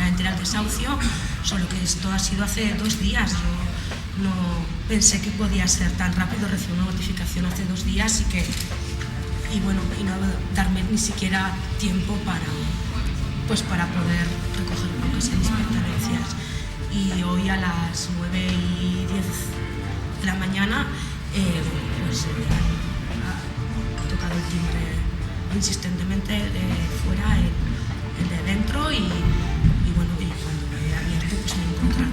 directamente era el desahucio, solo que esto ha sido hace 2 días. Yo no pensé que podía ser tan rápido, recibí una notificación hace 2 días y no darme ni siquiera tiempo para poder recoger lo que sean mis pertenencias. Y hoy a las 9:10 de la mañana ha tocado el timbre insistentemente de fuera, el de dentro, y cuando he abierto pues me he encontrado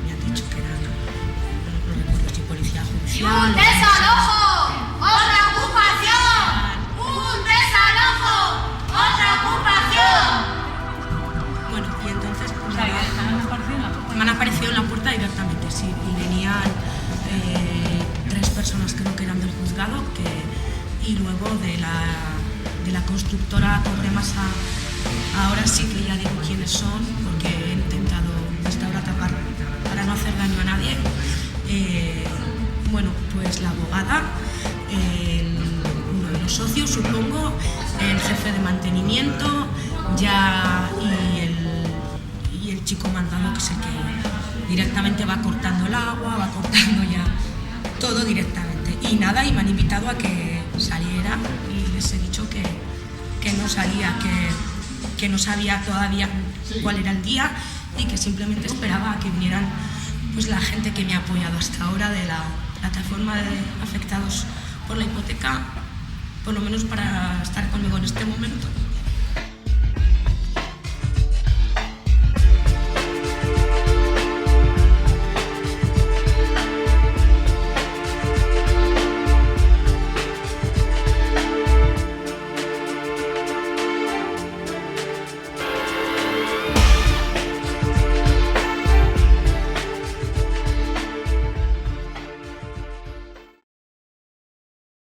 me han dicho que eran, no recuerdo si policía judicial. ¡Un desalojo! ¡Otra ocupación! ¡Un desalojo! ¡Otra ocupación! Bueno, y entonces pues, me han aparecido en la puerta directamente, sí, y venían 3 personas, creo que eran del juzgado, y luego de la constructora Cobremasa. Ahora sí que ya digo quiénes son, porque he intentado hasta ahora tapar para no hacer daño a nadie. Pues la abogada, uno de los socios, supongo, el jefe de mantenimiento y el chico mandado, que sé que directamente va cortando el agua, va cortando ya todo directamente. Y nada, y me han invitado a que saliera y les he dicho que no salía, que no sabía todavía cuál era el día y que simplemente esperaba a que vinieran pues la gente que me ha apoyado hasta ahora de la plataforma de afectados por la hipoteca, por lo menos para estar conmigo en este momento.